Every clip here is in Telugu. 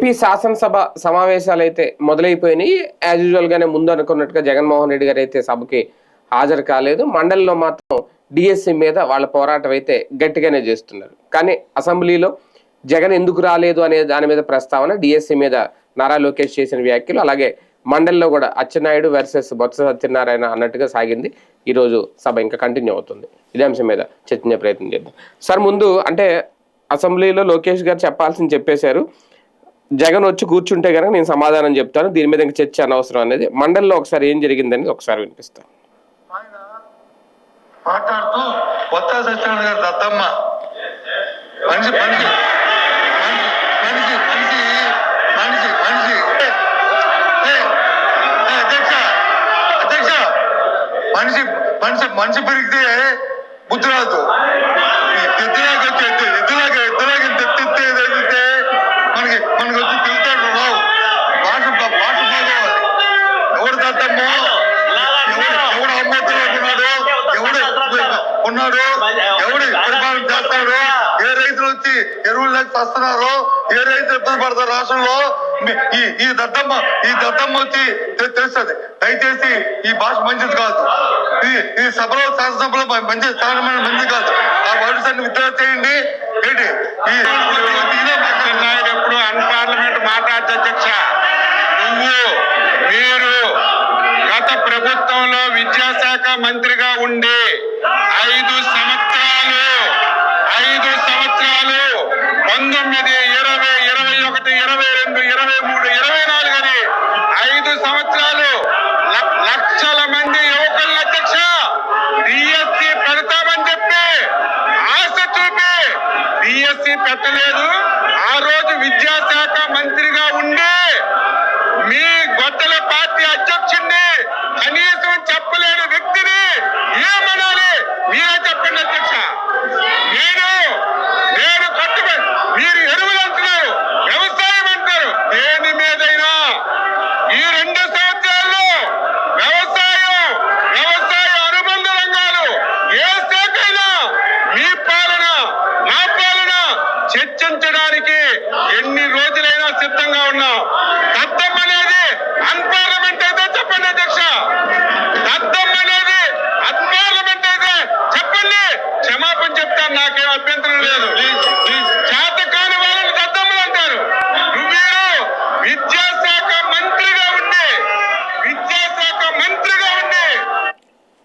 ఏపీ శాసనసభ సమావేశాలు అయితే మొదలైపోయినాయి. యాజ్ యూజువల్ గానే ముందు అనుకున్నట్టుగా జగన్మోహన్ రెడ్డి గారు అయితే సభకి హాజరు కాలేదు. మండలిలో మాత్రం డిఎస్సి మీద వాళ్ళ పోరాటం అయితే గట్టిగానే చేస్తున్నారు. కానీ అసెంబ్లీలో జగన్ ఎందుకు రాలేదు అనే దాని మీద ప్రస్తావన, డిఎస్సి మీద నారా లోకేష్ చేసిన వ్యాఖ్యలు, అలాగే మండలిలో కూడా అచ్చెన్నాయుడు వర్సెస్ బొత్స సత్యనారాయణ అన్నట్టుగా సాగింది. ఈరోజు సభ ఇంకా కంటిన్యూ అవుతుంది. ఇదే అంశం మీద చర్చించే ప్రయత్నం చేద్దాం. సార్, ముందు అంటే అసెంబ్లీలో లోకేష్ గారు చెప్పాల్సింది చెప్పేశారు. జగన్ వచ్చి కూర్చుంటే కనుక నేను సమాధానం చెప్తాను, దీని మీద ఇంకా చర్చ అనవసరం అనేది. మండలిలో ఒకసారి ఏం జరిగిందని ఒకసారి వినిపిస్తాను. మాట్లాడుతూ కొత్త సత్యనారాయణ గారు దత్తమ్మ మనిషి మనిషి మనిషి మనిషి మనిషి మనిషి అధ్యక్ష అధ్యక్ష మనిషి మనిషి మనిషి పెరిగితే బుద్ధి రాదు. ఎద్దులాగా ఎద్దులాగా ఎద్దులాగా తెత్తితే ఎదిగితే మనకి మనకి వచ్చి తిరుగుతాడు రావు. భాష భాష బాగోవాలి. ఎవరు దత్తమ్మో, ఎవడు అమ్మతులు ఉన్నాడు, ఎవడు పరిపాలన చేస్తాడు, ఏ రైతులు వచ్చి ఎరువులు లేక వస్తున్నారో, ఏ రైతులు ఇబ్బంది పడతారు రాష్ట్రంలో, ఈ దత్తమ్మ వచ్చి తెలుస్తుంది. దయచేసి ఈ భాష మంచిది కాదు. ఈ సభలో శాసనసభలో మంచి స్థానమైన మంచిది కాదు. ఆ వర్డ్స్ అన్ని విత్డ్రా చేయండి. ఏంటి ఎప్పుడు అన్పార్లమెంట్ మాట్లాడచ్చు అధ్యక్ష. మీరు గత ప్రభుత్వంలో విద్యాశాఖ మంత్రిగా ఉండి 5 సంవత్సరాలు 19, 20, 21, 22, 23, 24 అని 5 సంవత్సరాలు లక్షల మంది యువకుల అధ్యక్ష డిఎస్సి పెడతామని చెప్పి ఆశ చూపి డిఎస్సి పెట్టలేదు. ఆ రోజు విద్యాశాఖ మంత్రిగా ఉండి మీ గొడ్డల పార్టీ అధ్యక్షుడిని కనీసం చెప్పలేని వ్యక్తిని ఏమనాలి మీరే చెప్పండి అధ్యక్ష. నేను కట్టుబడి మీరు ఎరువులు అంటున్నారు, వ్యవసాయం అంటారు. దేని మీదైనా ఈ 2 సంవత్సరాల్లో వ్యవసాయ అనుబంధ రంగాలు ఏ శాఖైనా మీ పాలన నా పాలన చర్చించడానికి ఎన్ని రోజులైనా సిద్ధంగా ఉన్నాం. దత్తమ్మ అనేది అన్పార్లమెంట్ అయితే చెప్పండి అధ్యక్ష. దత్తమ్మ అనేది అన్పార్లమెంట్ అయితే చెప్పండి, క్షమాపణ చెప్తాను, నాకేం అభ్యంతరం లేదు. చేత కాని వాళ్ళని దత్తమ్మలు అంటారు. మీరు విద్యాశాఖ మంత్రిగా ఉండి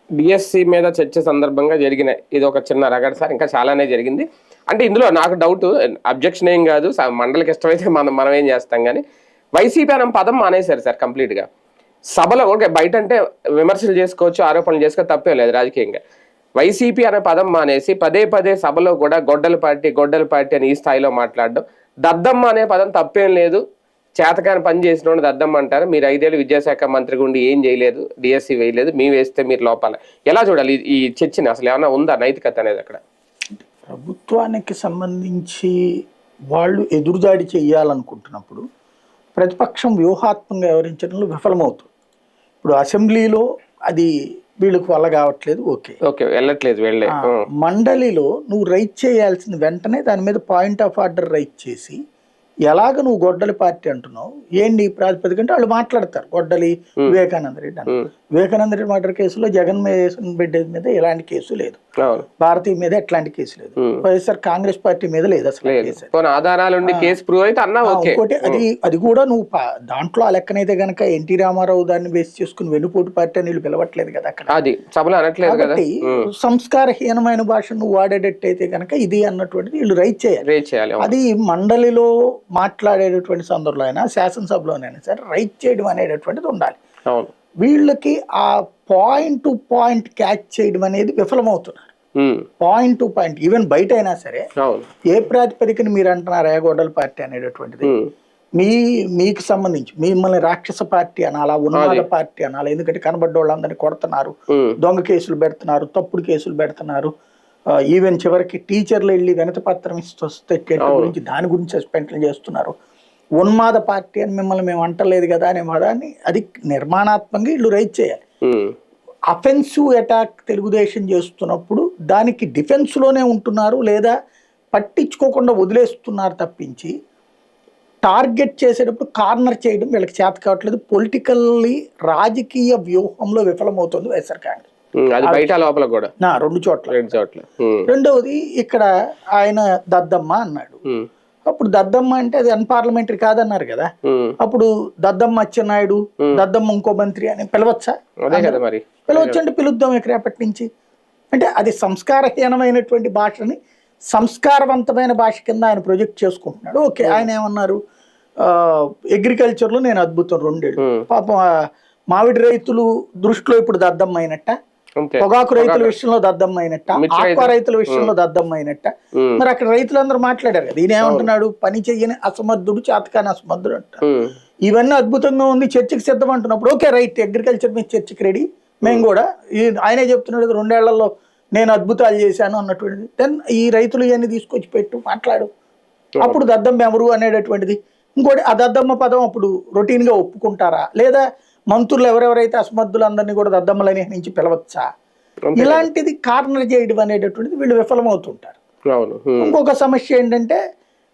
డిఎస్సి మీద చర్చ సందర్భంగా జరిగిన ఇది ఒక చిన్న రగడ సార్, ఇంకా చాలానే జరిగింది. అంటే ఇందులో నాకు డౌట్, అబ్జెక్షన్ ఏం కాదు, మండలికి ఇష్టమైతే మనం ఏం చేస్తాం. కానీ వైసీపీ అనే పదం మానేశారు సార్ కంప్లీట్గా. సభలో ఓకే, బయట అంటే విమర్శలు చేసుకోవచ్చు, ఆరోపణలు చేసుకోవచ్చు, తప్పే లేదు రాజకీయంగా. వైసీపీ అనే పదం మానేసి పదే సభలో కూడా గొడ్డల పార్టీ అని ఈ స్థాయిలో మాట్లాడడం. దద్దమ్మ అనే పదం తప్పేం లేదు, చేతకాని పని చేసిన దద్దమ్మ అంటారు. మీరు 5 ఏళ్ళు విద్యాశాఖ మంత్రిగా ఉండి ఏం చేయలేదు, డిఎస్సి వేయలేదు, మేము వేస్తే మీరు లోపాల. ఎలా చూడాలి ఈ చర్చని? అసలు ఏమైనా ఉందా నైతికత అనేది అక్కడ? ప్రభుత్వానికి సంబంధించి వాళ్ళు ఎదురుదాడి చేయాలనుకుంటున్నప్పుడు ప్రతిపక్షం వ్యూహాత్మకంగా వ్యవహరించడంలో విఫలమవుతుంది. ఇప్పుడు అసెంబ్లీలో అది వీళ్ళకి వల్ల కావట్లేదు, ఓకే వెళ్ళట్లేదు. మండలిలో నువ్వు రైట్ చేయాల్సింది వెంటనే దాని మీద పాయింట్ ఆఫ్ ఆర్డర్ రైట్ చేసి, ఎలాగ నువ్వు గొడ్డలి పార్టీ అంటున్నావు, ఏంటి ప్రాతిపదిక అంటే వాళ్ళు మాట్లాడతారు. గొడ్డలి వివేకానంద రెడ్డి వివేకానంద రెడ్డి మర్డర్ కేసులో జగన్మోహన్ రెడ్డి మీద ఎలాంటి కేసు లేదు, భారతీయ మీద ఎట్లాంటి కేసు లేదు, వైఎస్ఆర్ కాంగ్రెస్ పార్టీ మీద లేదు అసలు కేసు. ఇంకోటి అది కూడా నువ్వు దాంట్లో ఆ లెక్కనైతే గనక ఎన్టీ రామారావు దాన్ని బేస్ చేసుకుని వెన్నుపోటు పార్టీ అని పిలవట్లేదు కదా అక్కడ. కాబట్టి సంస్కారహీనమైన భాష నువ్వు వాడేటట్టయితే కనుక ఇది అన్నటువంటిది వీళ్ళు రైట్ చేయాలి. అది మండలిలో మాట్లాడేటటువంటి సందర్భంలో అయినా శాసనసభలోనైనా సరే రైట్ చేయడం అనేటటువంటిది ఉండాలి. వీళ్ళకి ఆ పాయింట్ టు పాయింట్ క్యాచ్ చేయడం అనేది విఫలమవుతున్నారు. పాయింట్ టు పాయింట్ ఈవెన్ బయట అయినా సరే ఏ ప్రాతిపదికన మీరు అంటున్నారు గొడ్డల పార్టీ అనేటటువంటిది, మీకు సంబంధించి మిమ్మల్ని రాక్షస పార్టీ అనాలా, ఉన్మాద పార్టీ అనాలా? ఎందుకంటే కనబడ్డ వాళ్ళందరినీ కొడుతున్నారు, దొంగ కేసులు పెడుతున్నారు, తప్పుడు కేసులు పెడుతున్నారు. ఈవెన్ చివరికి టీచర్లు వెళ్ళి వినతి పత్రం ఇస్తే గురించి దాని గురించి సస్పెండ్లు చేస్తున్నారు. ఉన్మాద పార్టీ అని మిమ్మల్ని మేము అంటలేదు కదా అనే పదాన్ని అది నిర్మాణాత్మకంగా వీళ్ళు రైట్ చేయాలి. అఫెన్సివ్ అటాక్ తెలుగుదేశం చేస్తున్నప్పుడు దానికి డిఫెన్స్లోనే ఉంటున్నారు, లేదా పట్టించుకోకుండా వదిలేస్తున్నారు తప్పించి టార్గెట్ చేసేటప్పుడు కార్నర్ చేయడం వీళ్ళకి చేత కావట్లేదు. పొలిటికల్లీ రాజకీయ వ్యూహంలో విఫలమవుతుంది వైఎస్ఆర్ కాంగ్రెస్. అది బయట లోపల కూడా రెండు చోట్ల. రెండవది ఇక్కడ ఆయన దద్దమ్మ అన్నాడు. అప్పుడు దద్దమ్మ అంటే అది అన్పార్లమెంటరీ కాదన్నారు కదా. అప్పుడు దద్దమ్మ అచ్చెన్నాయుడు, దద్దమ్మ ఇంకో మంత్రి అని పిలవచ్చా? పిలవచ్చు అంటే పిలుద్దాం ఇక రేపటి నుంచి. అంటే అది సంస్కారహీనమైనటువంటి భాషని సంస్కారవంతమైన భాష కింద ఆయన ప్రొజెక్ట్ చేసుకుంటున్నాడు. ఓకే, ఆయన ఏమన్నారు, అగ్రికల్చర్లో నేను అద్భుతం 2 ఏళ్ళు. పాపం మామిడి రైతులు దృష్టిలో ఇప్పుడు దద్దమ్మ అయినట్ట, పొగాకు రైతుల విషయంలో దద్దమ్మ అయినట్ట, ఆక్వా రైతుల విషయంలో దద్దమ్మ అయినట్ట. మరి అక్కడ రైతులందరూ మాట్లాడారు కదా, ఈయన ఏమంటున్నాడు, పని చెయ్యని అసమర్థుడు, చేతకాని అసమర్థుడు అంట. ఇవన్నీ అద్భుతంగా ఉంది, చర్చకి సిద్ధం అంటున్నప్పుడు ఓకే రైట్, అగ్రికల్చర్ మీద చర్చకి రెడీ, మేము కూడా. ఆయనే చెప్తున్నాడు 2 ఏళ్లలో నేను అద్భుతాలు చేశాను అన్నటువంటిది. దెన్ ఈ రైతులు ఇవన్నీ తీసుకొచ్చి పెట్టు, మాట్లాడు. అప్పుడు దద్దమ్మ ఎవరు అనేటటువంటిది. ఇంకోటి, ఆ దద్దమ్మ పదం అప్పుడు రొటీన్గా ఒప్పుకుంటారా, లేదా మంత్రులు ఎవరెవరైతే అసమర్థులు అందరినీ కూడా దద్దమ్మలని నుంచి పిలవచ్చా? ఇలాంటిది కార్నర్ చేయడం అనేటటువంటిది వీళ్ళు విఫలమవుతుంటారు. ఇంకొక సమస్య ఏంటంటే,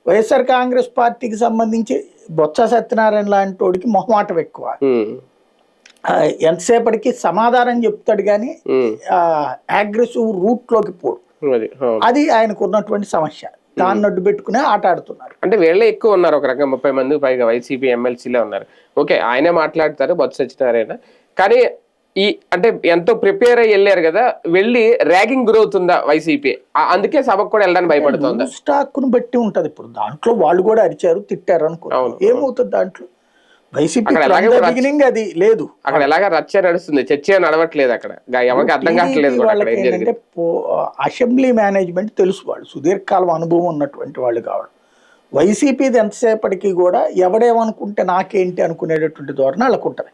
వైఎస్ఆర్ కాంగ్రెస్ పార్టీకి సంబంధించి బొత్స సత్యనారాయణ లాంటి వాడికి మొహమాటం ఎక్కువ. ఎంతసేపటికి సమాధానం చెప్తాడు కానీ అగ్రెసివ్ రూట్ లోకి పోడు. అది ఆయనకు ఉన్నటువంటి సమస్య. దాన్ని అడ్డు పెట్టుకునే ఆట ఆడుతున్నారు. అంటే వీళ్ళే ఎక్కువ ఉన్నారు, ఒక రకంగా 30 మంది పైగా వైసీపీ ఎమ్మెల్సీలే ఉన్నారు. ఓకే, ఆయనే మాట్లాడతారు బొత్స సత్యనారాయణ, కానీ ఈ అంటే ఎంతో ప్రిపేర్ అయ్యి వెళ్ళారు కదా, వెళ్ళి ర్యాగింగ్ గురవుతుందా వైసీపీ? అందుకే సభకు కూడా వెళ్ళడానికి భయపడుతుంది. స్టాక్ ను బట్టి ఉంటది. ఇప్పుడు దాంట్లో వాళ్ళు కూడా అరిచారు, తిట్టారు అనుకో, ఏమవుతుంది దాంట్లో? వైసీపీ అది లేదు, అక్కడ ఎలాగా రచ్చ నడుస్తుంది, చర్చ నడవట్లేదు అక్కడ, ఎవరికి అర్థం కావట్లేదు. ఏంటంటే అసెంబ్లీ మేనేజ్మెంట్ తెలుసు, వాళ్ళు సుదీర్ఘకాలం అనుభవం ఉన్నటువంటి వాళ్ళు కావడం. వైసీపీది ఎంతసేపటికి కూడా ఎవడేమనుకుంటే నాకేంటి అనుకునేటటువంటి ధోరణి వాళ్ళకు ఉంటుంది.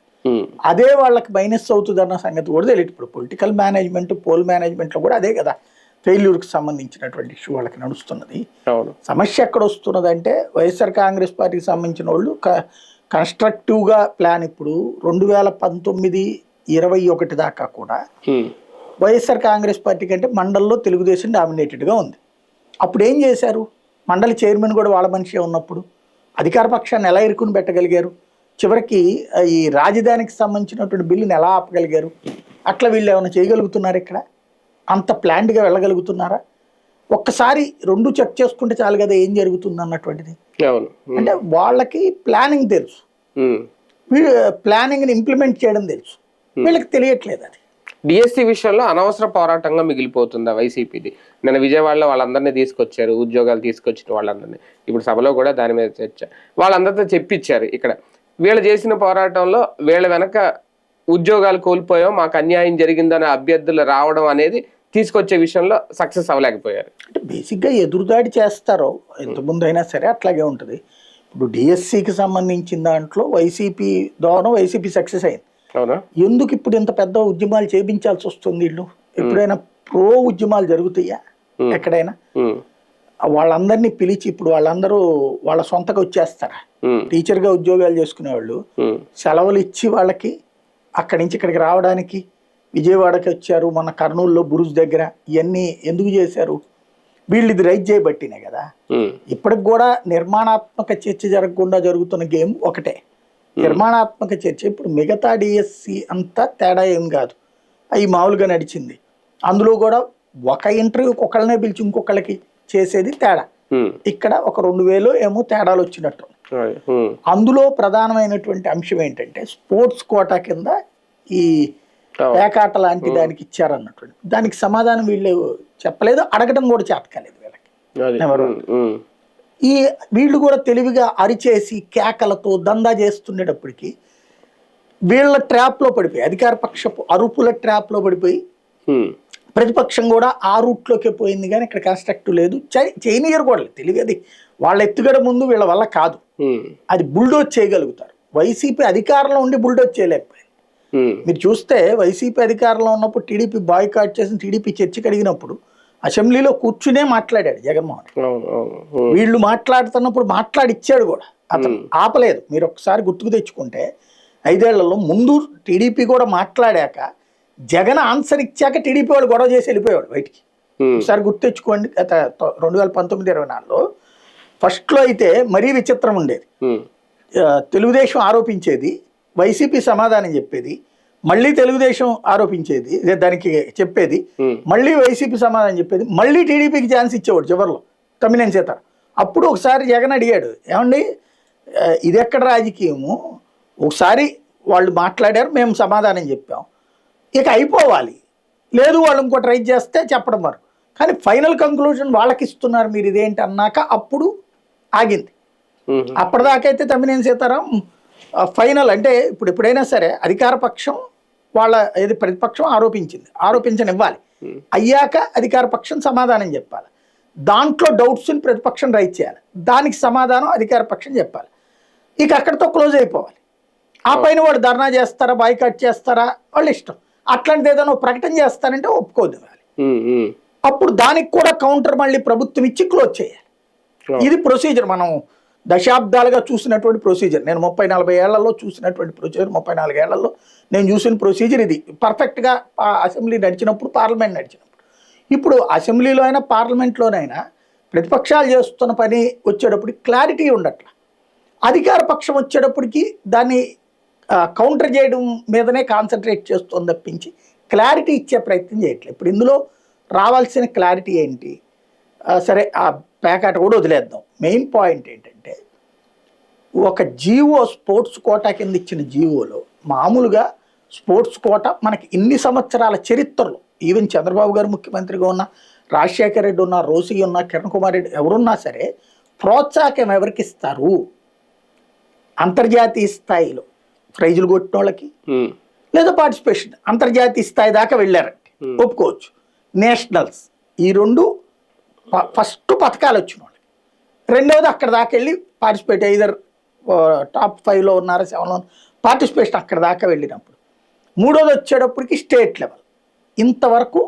అదే వాళ్ళకి మైనస్ అవుతుంది అన్న సంగతి కూడా తెలియదు. ఇప్పుడు పొలిటికల్ మేనేజ్మెంట్, పోల్ మేనేజ్మెంట్ లో కూడా అదే కదా ఫెయిల్యూర్కి సంబంధించినటువంటి ఇష్యూ వాళ్ళకి నడుస్తున్నది. సమస్య ఎక్కడ వస్తున్నది అంటే, వైఎస్ఆర్ కాంగ్రెస్ పార్టీకి సంబంధించిన వాళ్ళు కన్స్ట్రక్టివ్గా ప్లాన్ ఇప్పుడు 2019-21 దాకా కూడా వైఎస్ఆర్ కాంగ్రెస్ పార్టీ కంటే మండల్లో తెలుగుదేశం డామినేటెడ్గా ఉంది. అప్పుడు ఏం చేశారు, మండలి చైర్మన్ కూడా వాళ్ళ మనిషే ఉన్నప్పుడు అధికార పక్షాన్ని ఎలా ఇరుకుని పెట్టగలిగారు? చివరికి ఈ రాజధానికి సంబంధించినటువంటి బిల్లుని ఎలా ఆపగలిగారు? అట్లా వీళ్ళు ఏమైనా చేయగలుగుతున్నారు? ఇక్కడ అంత ప్లాన్డ్గా వెళ్ళగలుగుతున్నారా? ఒక్కసారి 2 చెక్ చేసుకుంటే చాలు కదా ఏం జరుగుతుంది అన్నటువంటిది. అంటే వాళ్ళకి ప్లానింగ్ తెలుసు, ప్లానింగ్ ని ఇంప్లిమెంట్ చేయడం తెలుసు, వీళ్ళకి తెలియట్లేదు. అది డిఎస్సి విషయంలో అనవసర పోరాటంగా మిగిలిపోతుందా వైసీపీది? నిన్న విజయవాడలో వాళ్ళందరినీ తీసుకొచ్చారు, ఉద్యోగాలు తీసుకొచ్చిన వాళ్ళందరినీ, ఇప్పుడు సభలో కూడా దాని మీద చర్చ, వాళ్ళందరితో చెప్పించారు. ఇక్కడ వీళ్ళు చేసిన పోరాటంలో వీళ్ళ వెనక ఉద్యోగాలు కోల్పోయాం, మాకు అన్యాయం జరిగిందనే అభ్యర్థులు రావడం అనేది తీసుకొచ్చే విషయంలో సక్సెస్ అవ్వలేకపోయారు. అంటే బేసిక్గా ఎదురుదాడి చేస్తారో ఎంతమంది అయినా సరే అట్లాగే ఉంటుంది. ఇప్పుడు డిఎస్సికి సంబంధించిన దాంట్లో వైసీపీ దోనం, వైసీపీ సక్సెస్ అయింది. ఎందుకు ఇప్పుడు ఇంత పెద్ద ఉద్యమాలు చేయించాల్సి వస్తుంది? వీళ్ళు ఎప్పుడైనా ప్రో ఉద్యమాలు జరుగుతాయా ఎక్కడైనా? వాళ్ళందరినీ పిలిచి ఇప్పుడు వాళ్ళందరూ వాళ్ళ సొంతగా వచ్చేస్తారా? టీచర్గా ఉద్యోగాలు చేసుకునే వాళ్ళు సెలవులు ఇచ్చి వాళ్ళకి అక్కడి నుంచి ఇక్కడికి రావడానికి విజయవాడకి వచ్చారు, మన కర్నూలులో బురుజ్ దగ్గర, ఇవన్నీ ఎందుకు చేశారు? వీళ్ళు ఇది రైట్ చేయబట్టినే కదా. ఇప్పటికి కూడా నిర్మాణాత్మక చర్చ జరగకుండా జరుగుతున్న గేమ్ ఒకటే, నిర్మాణాత్మక చర్చ. ఇప్పుడు మిగతా డిఎస్సి అంతా తేడా ఏం కాదు, అవి మామూలుగా నడిచింది. అందులో కూడా ఒక ఇంటర్వ్యూకి ఒకళ్ళనే పిలిచి ఇంకొకళ్ళకి చేసేది తేడా. ఇక్కడ ఒక 2000 ఏమో తేడాలు వచ్చినట్టు. అందులో ప్రధానమైనటువంటి అంశం ఏంటంటే, స్పోర్ట్స్ కోటా కింద ఈ పేకాట లాంటి దానికి ఇచ్చారన్నటువంటి దానికి సమాధానం వీళ్ళు చెప్పలేదు, అడగడం కూడా చేతకాలేదు వీళ్ళకి. ఈ వీళ్ళు కూడా తెలివిగా అరిచేసి కేకలతో దందా చేస్తుండేటప్పటికి వీళ్ళ ట్రాప్లో పడిపోయి, అధికార పక్షపు అరుపుల ట్రాప్లో పడిపోయి ప్రతిపక్షం కూడా ఆ రూట్లోకి పోయింది. కానీ ఇక్కడ కన్స్ట్రక్టివ్ లేదు, చైనీయర్ కూడా లేదు. తెలివి అది వాళ్ళ ఎత్తుగడ ముందు వీళ్ళ వల్ల కాదు, అది బుల్డోజ్ చేయగలుగుతారు. వైసీపీ అధికారంలో ఉండి బుల్డోజ్ చేయలేకపోయింది. మీరు చూస్తే వైసీపీ అధికారంలో ఉన్నప్పుడు టీడీపీ బాయ్కాట్ చేసి టీడీపీ చర్చకి అడిగినప్పుడు అసెంబ్లీలో కూర్చునే మాట్లాడాడు జగన్మోహన్. వీళ్ళు మాట్లాడుతున్నప్పుడు మాట్లాడిచ్చాడు కూడా, అతను ఆపలేదు. మీరు ఒకసారి గుర్తుకు తెచ్చుకుంటే 5 ఏళ్లలో ముందు టీడీపీ కూడా మాట్లాడాక జగన్ ఆన్సర్ ఇచ్చాక టీడీపీ వాళ్ళు గొడవ చేసి వెళ్ళిపోయాడు బయటికి. ఒకసారి గుర్తు తెచ్చుకోండి, గత 2019-24లో ఫస్ట్లో అయితే మరీ విచిత్రం ఉండేది. తెలుగుదేశం ఆరోపించేది, వైసీపీ సమాధానం చెప్పేది, మళ్ళీ తెలుగుదేశం ఆరోపించేది, దానికి చెప్పేది, మళ్ళీ వైసీపీ సమాధానం చెప్పేది, మళ్ళీ టీడీపీకి ఛాన్స్ ఇచ్చేవాడు చివరిలో తమ్మినేని సీతారాం. అప్పుడు ఒకసారి జగన్ అడిగాడు, ఏమండి ఇది ఎక్కడ రాజకీయము, ఒకసారి వాళ్ళు మాట్లాడారు మేము సమాధానం చెప్పాం, ఇక అయిపోవాలి, లేదు వాళ్ళు ఇంకో ట్రై చేస్తే చెప్పడం వారు, కానీ ఫైనల్ కంక్లూజన్ వాళ్ళకి ఇస్తున్నారు మీరు ఇదేంటి అన్నాక అప్పుడు ఆగింది. అప్పటిదాకైతే తమ్మినేని సీతారాం ఫైనల్ అంటే ఇప్పుడు ఎప్పుడైనా సరే అధికార పక్షం వాళ్ళ ఏది ప్రతిపక్షం ఆరోపించనివ్వాలి, అయ్యాక అధికార పక్షం సమాధానం చెప్పాలి, దాంట్లో డౌట్స్ని ప్రతిపక్షం రైట్ చేయాలి, దానికి సమాధానం అధికార పక్షం చెప్పాలి, ఇక అక్కడితో క్లోజ్ అయిపోవాలి. ఆ పైన వాడు ధర్నా చేస్తారా బాయ్కాట్ చేస్తారా వాళ్ళు ఇష్టం, అట్లాంటిది ఏదైనా ప్రకటన చేస్తారంటే ఒప్పుకోదు, అప్పుడు దానికి కూడా కౌంటర్ మళ్ళీ ప్రభుత్వం ఇచ్చి క్లోజ్ చేయాలి. ఇది ప్రొసీజర్, మనం దశాబ్దాలుగా చూసినటువంటి ప్రొసీజర్, నేను 30-40 ఏళ్లలో చూసినటువంటి ప్రొసీజర్, 34 ఏళ్లలో నేను చూసిన ప్రొసీజర్ ఇది పర్ఫెక్ట్గా. అసెంబ్లీ నడిచినప్పుడు, పార్లమెంట్ నడిచినప్పుడు, ఇప్పుడు అసెంబ్లీలో అయినా పార్లమెంట్లోనైనా ప్రతిపక్షాలు చేస్తున్న పని వచ్చేటప్పటికి క్లారిటీ ఉండట్ల, అధికార పక్షం వచ్చేటప్పటికి దాన్ని కౌంటర్ చేయడం మీదనే కాన్సన్ట్రేట్ చేస్తుంది తప్పించి క్లారిటీ ఇచ్చే ప్రయత్నం చేయట్లేదు. ఇప్పుడు ఇందులో రావాల్సిన క్లారిటీ ఏంటి, సరే ఆ ప్యాకెట్ కూడా వదిలేద్దాం. మెయిన్ పాయింట్ ఏంటంటే ఒక జీవో స్పోర్ట్స్ కోటా కింద ఇచ్చిన జీవోలో మామూలుగా స్పోర్ట్స్ కోటా మనకి ఇన్ని సంవత్సరాల చరిత్రలో ఈవెన్ చంద్రబాబు గారు ముఖ్యమంత్రిగా ఉన్న, రాజశేఖర రెడ్డి ఉన్న, రోసి ఉన్న, కిరణ్ కుమార్ రెడ్డి ఎవరున్నా సరే ప్రోత్సాహం ఎవరికి ఇస్తారు, అంతర్జాతీయ స్థాయిలో ప్రైజులు కొట్టిన వాళ్ళకి, లేదా పార్టిసిపేషన్ అంతర్జాతీయ స్థాయి దాకా వెళ్ళారంటే ఒప్పుకోవచ్చు. నేషనల్స్ ఈ రెండు ఫస్ట్ పథకాలు వచ్చిన వాళ్ళకి, రెండవది అక్కడ దాకా వెళ్ళి పార్టిసిపేట్ ఐదర్ టాప్ 5లో ఉన్నారా 7లో పార్టిసిపేషన్ అక్కడ దాకా వెళ్ళినప్పుడు, మూడోది వచ్చేటప్పటికి స్టేట్ లెవెల్ ఇంతవరకు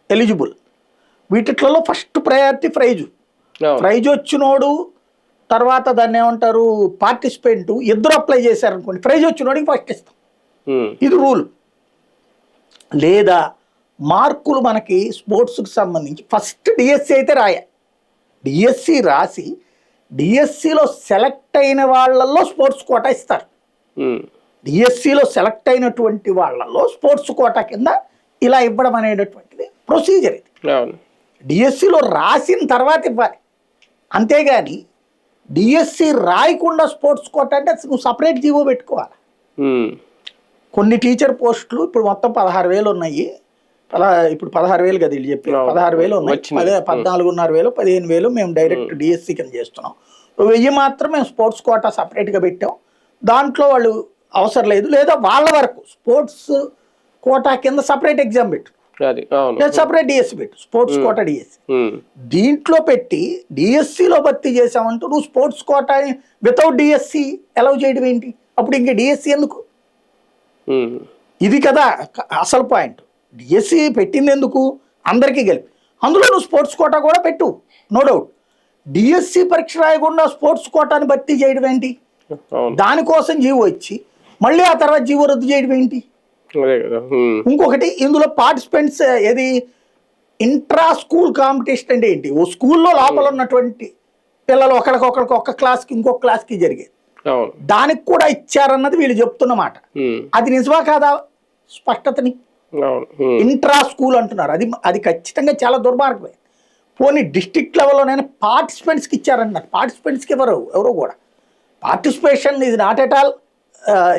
ఎలిజిబుల్. వీటిలో ఫస్ట్ ప్రయారిటీ ప్రైజ్ వచ్చినోడు, తర్వాత దాన్ని ఏమంటారు పార్టిసిపెంట్ ఇద్దరు అప్లై చేశారనుకోండి ప్రైజ్ వచ్చినోడికి ఫస్ట్ ఇస్తాం, ఇది రూల్. లేదా మార్కులు మనకి స్పోర్ట్స్కి సంబంధించి ఫస్ట్ డిఎస్సి అయితే రాయాలి, డిఎస్సి రాసి డిఎస్సిలో సెలెక్ట్ అయిన వాళ్ళల్లో స్పోర్ట్స్ కోటా ఇస్తారు, డిఎస్సిలో సెలెక్ట్ అయినటువంటి వాళ్ళల్లో స్పోర్ట్స్ కోటా కింద ఇలా ఇవ్వడం అనేటటువంటిది ప్రొసీజర్. ఇది డిఎస్సిలో రాసిన తర్వాత ఇవ్వాలి, అంతేగాని డిఎస్సి రాయకుండా స్పోర్ట్స్ కోటా అంటే నువ్వు సపరేట్ జీవో పెట్టుకోవాలి. కొన్ని టీచర్ పోస్టులు ఇప్పుడు మొత్తం 16,000 ఉన్నాయి, ఇప్పుడు 16,000 కదా వీళ్ళు చెప్పి 16,000 ఉన్నాయి, 14,500 15,000 మేము డైరెక్ట్ డిఎస్సి కింద చేస్తున్నాం, 1000 మాత్రం మేము స్పోర్ట్స్ కోటా సపరేట్గా పెట్టాం, దాంట్లో వాళ్ళు అవసరం లేదు, లేదా వాళ్ళ వరకు స్పోర్ట్స్ కోటా కింద సపరేట్ ఎగ్జామ్ పెట్టు, సపరేట్ డిఎస్సి పెట్టు, స్పోర్ట్స్ కోటా డిఎస్సి. దీంట్లో పెట్టి డిఎస్సిలో భర్తీ చేసామంటూ నువ్వు sports quota without DSC allow చేయడం ఏంటి, అప్పుడు ఇంక డిఎస్సి ఎందుకు? ఇది కదా అసలు పాయింట్. డిఎస్సి పెట్టింది ఎందుకు, అందరికీ కలిపి, అందులో నువ్వు స్పోర్ట్స్ కోటా కూడా పెట్టు, నో డౌట్. డిఎస్సి పరీక్ష రాయకుండా స్పోర్ట్స్ కోటాని భర్తీ చేయడం ఏంటి, దానికోసం జీవో ఇచ్చి మళ్ళీ ఆ తర్వాత జీవో రద్దు చేయడం ఏంటి? ఇంకొకటి ఇందులో పార్టిసిపెంట్స్ ఏది ఇంట్రా స్కూల్ కాంపిటీషన్ అంటే ఏంటి, ఓ స్కూల్లో లోపల ఉన్నటువంటి పిల్లలు ఒకరికొకరికి ఒక్క క్లాస్కి ఇంకొక క్లాస్కి జరిగేది, దానికి కూడా ఇచ్చారన్నది వీళ్ళు చెప్తున్నమాట. అది నిజమా కాదా స్పష్టతని ఇంట్రా స్కూల్ అంటున్నారు, అది ఖచ్చితంగా చాలా దుర్మార్గమే. పోనీ డిస్ట్రిక్ట్ లెవెల్లోనైనా పార్టిసిపెంట్స్కి ఇచ్చారంటున్నారు, పార్టిసిపెంట్స్కి ఎవరో కూడా పార్టిసిపేషన్ ఇది నాట్ ఎట్ ఆల్.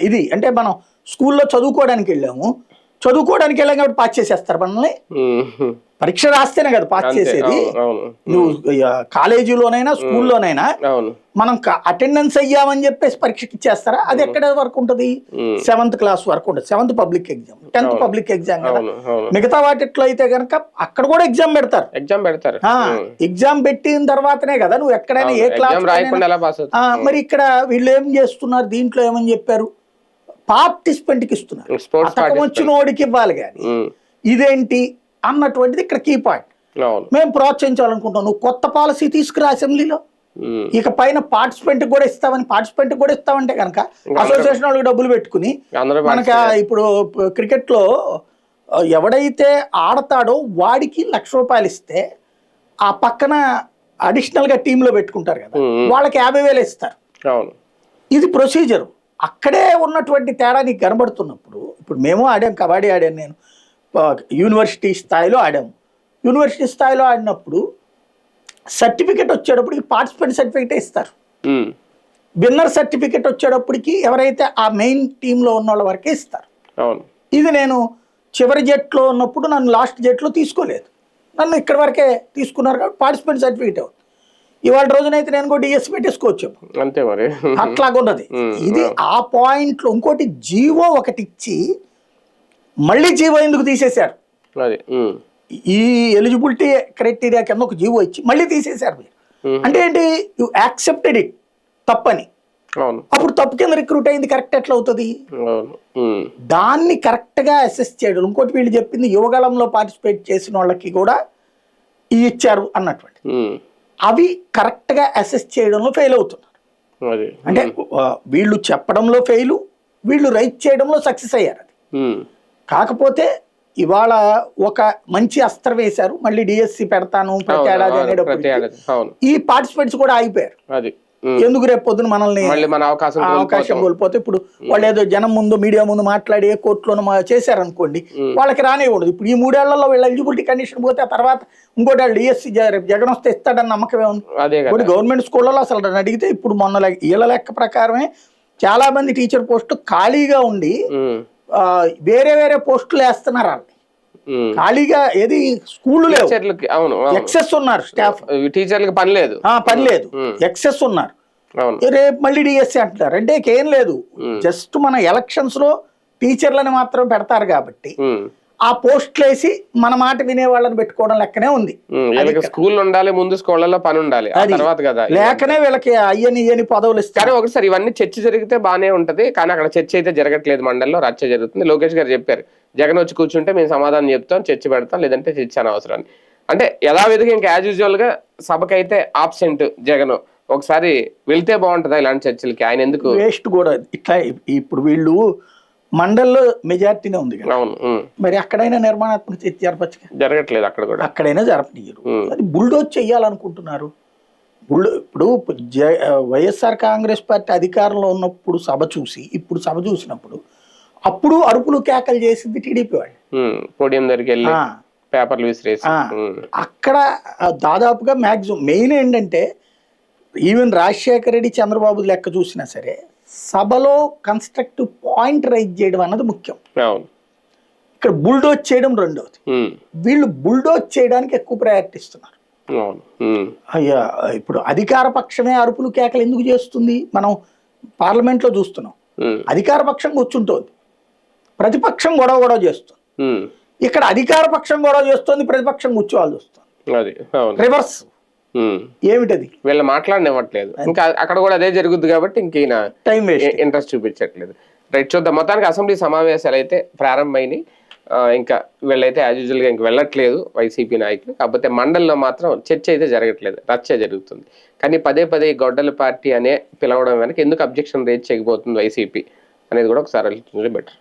ఇది అంటే మనం స్కూల్లో చదువుకోవడానికి వెళ్ళాం కాబట్టి పాస్ చేసేస్తారు మనల్ని, పరీక్ష రాస్తేనే కదా పాస్ చేసేది. నువ్వు కాలేజీలోనైనా స్కూల్లోనైనా మనం అటెండెన్స్ అయ్యామని చెప్పేసి పరీక్షకి ఇచ్చేస్తారా? అది ఎక్కడ వరకు ఉంటుంది, 7th క్లాస్ వరకు ఉంటుంది, 7th public exam, 10th public exam కదా. మిగతా వాటిట్లో అయితే కనుక అక్కడ కూడా ఎగ్జామ్ పెడతారు, ఎగ్జామ్ పెట్టిన తర్వాతనే కదా నువ్వు ఎక్కడైనా ఏ క్లాస్. మరి ఇక్కడ వీళ్ళు ఏం చేస్తున్నారు, దీంట్లో ఏమని చెప్పారు, పార్టిసిపెంట్కి ఇస్తున్నారు, పథకం వచ్చిన వాడికి ఇవ్వాలి కానీ ఇదేంటి అన్నటువంటిది ఇక్కడ కీ పాయింట్. మేము ప్రోత్సహించాలనుకుంటాం, నువ్వు కొత్త పాలసీ తీసుకురా అసెంబ్లీలో, ఇక పైన పార్టిసిపెంట్ కూడా ఇస్తామంటే కనుక అసోసియేషన్ వాళ్ళకి డబ్బులు పెట్టుకుని మనకి ఇప్పుడు క్రికెట్ లో ఎవడైతే ఆడతాడో వాడికి ₹1,00,000 ఇస్తే ఆ పక్కన అడిషనల్ గా టీంలో పెట్టుకుంటారు కదా, వాళ్ళకి 50,000 ఇస్తారు. అవును, ఇది ప్రొసీజర్. అక్కడే ఉన్నటువంటి తేడా నీకు కనబడుతున్నప్పుడు, ఇప్పుడు మేము ఆడాం, కబడ్డీ ఆడాను నేను, యూనివర్సిటీ స్థాయిలో ఆడాము. యూనివర్సిటీ స్థాయిలో ఆడినప్పుడు సర్టిఫికెట్ వచ్చేటప్పటికి పార్టిసిపెంట్ సర్టిఫికెటే ఇస్తారు. విన్నర్ సర్టిఫికెట్ వచ్చేటప్పటికి ఎవరైతే ఆ మెయిన్ టీంలో ఉన్న వాళ్ళ వరకే ఇస్తారు. అవును, ఇది నేను చివరి జట్లో ఉన్నప్పుడు నన్ను లాస్ట్ జట్లో తీసుకోలేదు, నన్ను ఇక్కడ వరకే తీసుకున్నారు కాబట్టి పార్టిసిపెంట్ సర్టిఫికేట్ అవుతుంది. ఇవాళ రోజునైతే నేను కూడా డిఎస్సి పెట్టేసుకోవచ్చు అంతే మరి. అట్లాగున్నది ఇది. ఆ పాయింట్లో ఇంకోటి జీవో ఒకటి ఇచ్చి మళ్ళీ జీవో ఎందుకు తీసేశారు, ఈ ఎలిజిబిలిటీ క్రైటీరియా కింద ఒక జీవో ఇచ్చి మళ్ళీ తీసేశారు మీరు. అంటే ఏంటి, యు యాక్సెప్టెడ్ ఇట్ తప్పని. అప్పుడు తప్పు కింద రిక్రూట్ అయింది కరెక్ట్ ఎట్లా అవుతుంది? దాన్ని కరెక్ట్ గా అసెస్ చేయడం. ఇంకోటి వీళ్ళు చెప్పింది యువగళంలో పార్టిసిపేట్ చేసిన వాళ్ళకి కూడా ఇచ్చారు అన్నటువంటి, అవి కరెక్ట్ గా అసెస్ చేయడంలో ఫెయిల్ అవుతున్నారు. అంటే వీళ్ళు చెప్పడంలో ఫెయిల్, వీళ్ళు రైట్ చేయడంలో సక్సెస్ అయ్యారు. అది కాకపోతే ఇవాళ ఒక మంచి అస్త్రం వేశారు, మళ్ళీ డిఎస్సి పెడతాను ప్రతి ఏడాది అనేటప్పుడు ఈ పార్టిసిపెంట్స్ కూడా ఆగిపోయారు. ఎందుకు రేపు పొద్దున మనల్ని అవకాశం కోల్పోతే, ఇప్పుడు వాళ్ళు ఏదో జనం ముందు మీడియా ముందు మాట్లాడి ఏ కోర్టులో చేశారనుకోండి, వాళ్ళకి రానివ్వదు. ఇప్పుడు ఈ 3 ఏళ్లలో వీళ్ళ ఎలిజిబిలిటీ కండిషన్ పోతే ఆ తర్వాత ఇంకోటి వాళ్ళు డిఎస్సి జగన్ వస్తే ఇస్తాడని నమ్మకమే ఉంది. ఇప్పుడు గవర్నమెంట్ స్కూళ్ళలో అసలు అడిగితే ఇప్పుడు మొన్న వీళ్ళ లెక్క ప్రకారమే చాలా మంది టీచర్ పోస్టులు ఖాళీగా ఉండి వేరే వేరే పోస్టులు వేస్తున్నారు. వాళ్ళని ఖాళీగా ఏది స్కూల్ లేవు, ఎక్సెస్ ఉన్నారు స్టాఫ్, టీచర్లకు పని లేదు, ఎక్సెస్ ఉన్నారు. రేపు మళ్ళీ డిఎస్సి అంటున్నారు. అంటే ఏం లేదు, జస్ట్ మన ఎలక్షన్స్ లో టీచర్లని మాత్రం పెడతారు కాబట్టి ఆ పోస్టులు వేసి మన మాట వినే వాళ్ళని పెట్టుకోవడం లెక్కనే ఉంది. స్కూల్ ఉండాలి, ముందు స్కూళ్ళలో పని ఉండాలి, తర్వాత కదా లేకనే వీళ్ళకి అయ్యని పదవులు ఇస్తారు. ఒకసారి ఇవన్నీ చర్చ జరిగితే బానే ఉంటది, కానీ అక్కడ చర్చ అయితే జరగట్లేదు, మండలిలో రచ్చ జరుగుతుంది. లోకేష్ గారు చెప్పారు, జగన్ వచ్చి కూర్చుంటే మేము సమాధానం చెప్తాం, చర్చ పెడతాం, లేదంటే చర్చ అనవసరం. అంటే యథావిధిగా ఇంకా యాజ్ యూజువల్ గా సభకైతే ఆబ్సెంట్ జగన్. ఒకసారి వెళ్తే బాగుంటుందా ఇలాంటి చర్చలకి? ఆయన ఎందుకు వేస్ట్ కూడా ఇట్లా. ఇప్పుడు వీళ్ళు మండల్లో మెజార్టీనే ఉంది కదా, మరి అక్కడైనా నిర్మాణాత్మక చర్చ జరపచ్చు, జరగట్లేదు అక్కడ కూడా. అక్కడైనా జరపనీయరు, అది బుల్డోజ్ చెయ్యాలనుకుంటున్నారు. ఇప్పుడు వైఎస్ఆర్ కాంగ్రెస్ పార్టీ అధికారంలో ఉన్నప్పుడు సభ చూసి ఇప్పుడు సభ చూసినప్పుడు అప్పుడు అరుపులు కేకలు చేసింది టీడీపీ వాళ్ళు, పోడియం దగ్గరికి వెళ్ళి పేపర్లు విసిరేసి. అక్కడ దాదాపుగా మ్యాక్సిమం మెయిన్ ఏంటంటే ఈవెన్ రాజశేఖర రెడ్డి చంద్రబాబు లెక్క చూసినా సరే సభలో కన్స్ట్రక్టివ్ పాయింట్ రైజ్ చేయడం అన్నది ముఖ్యం. ఇక్కడ బుల్డోజ్ చేయడం రెండవది. వీళ్ళు బుల్డోజ్ చేయడానికి ఎక్కువ ప్రయారిటీ ఇస్తున్నారు. అయ్యా ఇప్పుడు అధికార పక్షమే అరుపులు కేకలు ఎందుకు చేస్తుంది? మనం పార్లమెంట్ లో చూస్తున్నాం, అధికార పక్షం కూర్చుంటోంది, ప్రతిపక్షం గొడవ చేస్తుంది. ఇక్కడ అధికార పక్షం గొడవ చేస్తుంది, ప్రతిపక్షం కూర్చోవాల్సి వస్తుంది. రివర్స్ ఏమిటది? వీళ్ళు మాట్లాడనివ్వట్లేదు, ఇంకా అక్కడ కూడా అదే జరుగుద్ది కాబట్టి ఇంక టైం ఇంట్రెస్ట్ చూపించట్లేదు. రైట్, చూద్దాం. మొత్తానికి అసెంబ్లీ సమావేశాలు అయితే ప్రారంభమైనాయి, ఇంకా వీళ్ళైతే యాజ్ యూజువల్ గా ఇంక వెళ్ళట్లేదు వైసీపీ నాయకులు. కాకపోతే మండలిలో మాత్రం చర్చ అయితే జరగట్లేదు, రచ్చ జరుగుతుంది. కానీ పదే పదే గొడ్డల పార్టీ అనే పిలవడం వెనక ఎందుకు అబ్జెక్షన్ రేజ్ చేయకపోతుంది వైసీపీ అనేది కూడా ఒకసారి బెటర్.